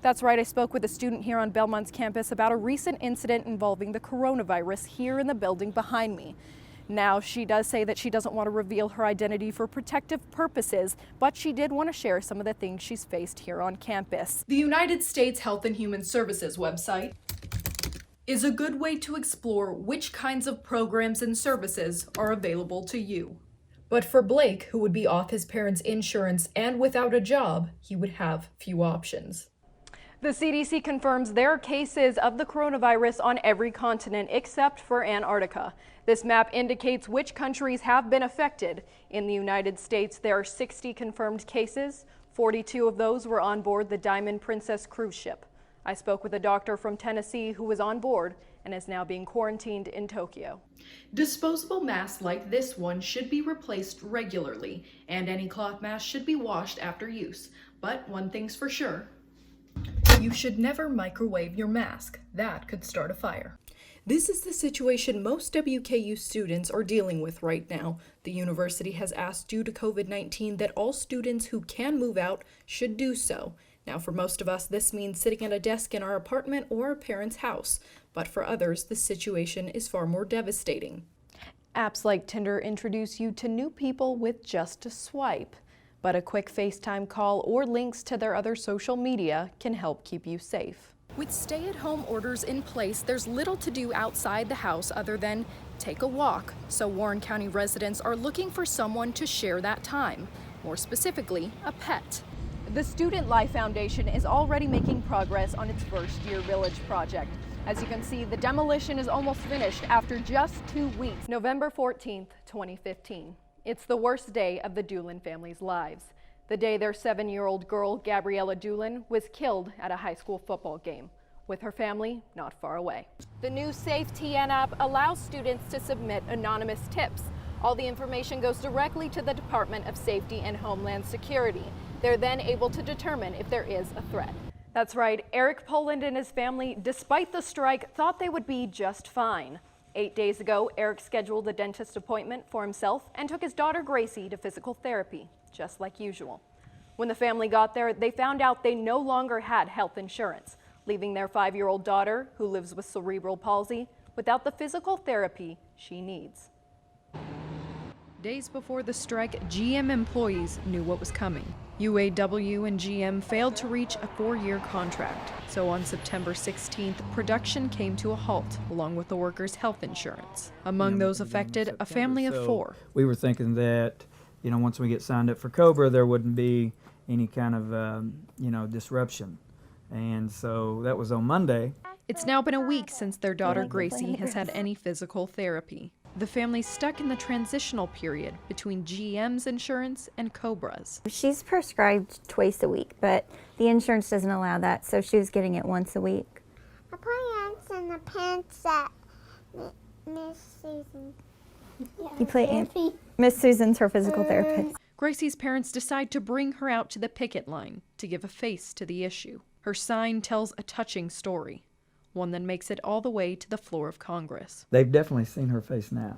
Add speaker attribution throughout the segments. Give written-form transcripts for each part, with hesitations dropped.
Speaker 1: That's right, I spoke with a student here on Belmont's campus about a recent incident involving the coronavirus here in the building behind me. Now, she does say that she doesn't want to reveal her identity for protective purposes, but she did want to share some of the things she's faced here on campus. The United States Health and Human Services website is a good way to explore which kinds of programs and services are available to you. But for Blake, who would be off his parents' insurance and without a job, he would have few options. The CDC confirms there are cases of the coronavirus on every continent except for Antarctica. This map indicates which countries have been affected. In the United States, there are 60 confirmed cases. 42 of those were on board the Diamond Princess cruise ship. I spoke with a doctor from Tennessee who was on board and is now being quarantined in Tokyo. Disposable masks like this one should be replaced regularly, and any cloth mask should be washed after use. But one thing's for sure, you should never microwave your mask. That could start a fire. This is the situation most WKU students are dealing with right now. The university has asked due to COVID-19 that all students who can move out should do so. Now, for most of us, this means sitting at a desk in our apartment or a parent's house. But for others, the situation is far more devastating. Apps like Tinder introduce you to new people with just a swipe. But a quick FaceTime call or links to their other social media can help keep you safe. With stay-at-home orders in place, there's little to do outside the house other than take a walk. So Warren County residents are looking for someone to share that time, more specifically, a pet. The Student Life Foundation is already making progress on its first-year village project. As you can see, the demolition is almost finished after just 2 weeks. November 14th, 2015. It's the worst day of the Doolin family's lives. The day their 7-year-old girl, Gabriella Doolin, was killed at a high school football game, with her family not far away. The new SafeTN app allows students to submit anonymous tips. All the information goes directly to the Department of Safety and Homeland Security. They're then able to determine if there is a threat. That's right, Eric Poland and his family, despite the strike, thought they would be just fine. 8 days ago, Eric scheduled a dentist appointment for himself and took his daughter Gracie to physical therapy, just like usual. When the family got there, they found out they no longer had health insurance, leaving their 5-year-old daughter, who lives with cerebral palsy, without the physical therapy she needs. Days before the strike, GM employees knew what was coming. UAW and GM failed to reach a 4-year contract. So on September 16th, production came to a halt, along with the workers' health insurance. Among those affected, a family of 4.
Speaker 2: We were thinking that, once we get signed up for COBRA, there wouldn't be any kind of, disruption. And so that was on Monday.
Speaker 1: It's now been a week since their daughter Gracie has had any physical therapy. The family's stuck in the transitional period between GM's insurance and COBRA's.
Speaker 3: She's prescribed twice a week, but the insurance doesn't allow that, so she was getting it once a week.
Speaker 4: The plants and the pants that Miss Susan.
Speaker 3: You play Miss Susan's her physical therapist.
Speaker 1: Gracie's parents decide to bring her out to the picket line to give a face to the issue. Her sign tells a touching story, one that makes it all the way to the floor of Congress.
Speaker 2: They've definitely seen her face now,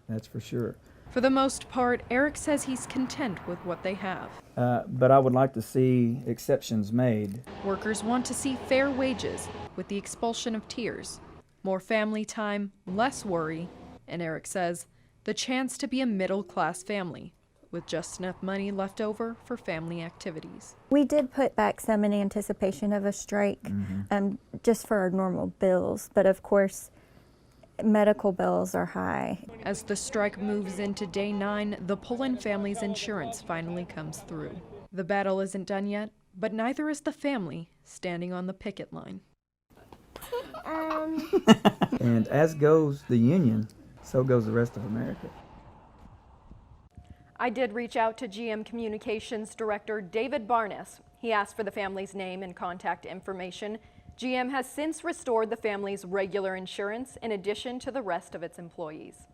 Speaker 2: that's for sure.
Speaker 1: For the most part, Eric says he's content with what they have.
Speaker 2: But I would like to see exceptions made.
Speaker 1: Workers want to see fair wages with the expulsion of tiers, more family time, less worry, and Eric says the chance to be a middle-class family with just enough money left over for family activities.
Speaker 3: We did put back some in anticipation of a strike, just for our normal bills, but of course, medical bills are high.
Speaker 1: As the strike moves into day 9, the Pullen family's insurance finally comes through. The battle isn't done yet, but neither is the family standing on the picket line.
Speaker 2: And as goes the union, so goes the rest of America.
Speaker 1: I did reach out to GM Communications Director David Barnes. He asked for the family's name and contact information. GM has since restored the family's regular insurance in addition to the rest of its employees.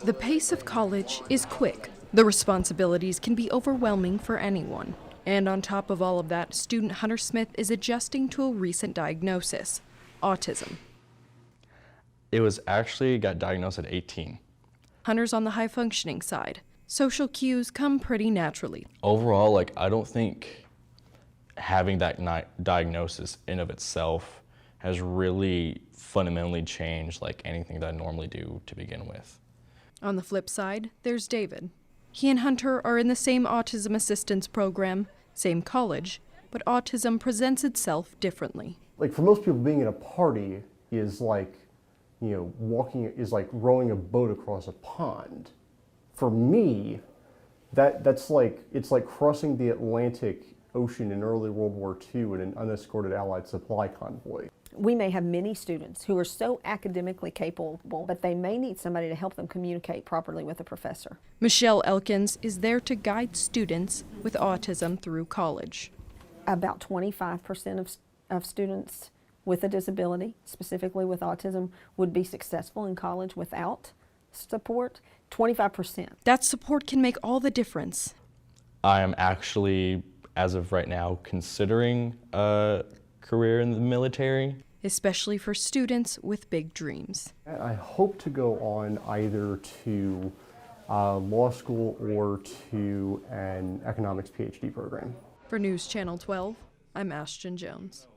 Speaker 1: The pace of college is quick. The responsibilities can be overwhelming for anyone. And on top of all of that, student Hunter Smith is adjusting to a recent diagnosis, autism.
Speaker 5: It was actually got diagnosed at 18.
Speaker 1: Hunter's on the high-functioning side. Social cues come pretty naturally.
Speaker 5: Overall, I don't think having that diagnosis in of itself has really fundamentally changed like anything that I normally do to begin with.
Speaker 1: On the flip side, there's David. He and Hunter are in the same autism assistance program, same college, but autism presents itself differently.
Speaker 6: Like for most people, being at a party is like, you know, walking is like rowing a boat across a pond. For me, that's like, it's like crossing the Atlantic Ocean in early World War II in an unescorted Allied supply convoy.
Speaker 7: We may have many students who are so academically capable, but they may need somebody to help them communicate properly with a professor.
Speaker 1: Michelle Elkins is there to guide students with autism through college.
Speaker 7: About 25% of students with a disability, specifically with autism, would be successful in college without support. 25%.
Speaker 1: That support can make all the difference.
Speaker 5: I am actually, as of right now, considering a career in the military.
Speaker 1: Especially for students with big dreams.
Speaker 6: I hope to go on either to law school or to an economics PhD program.
Speaker 1: For News Channel 12, I'm Ashton Jones.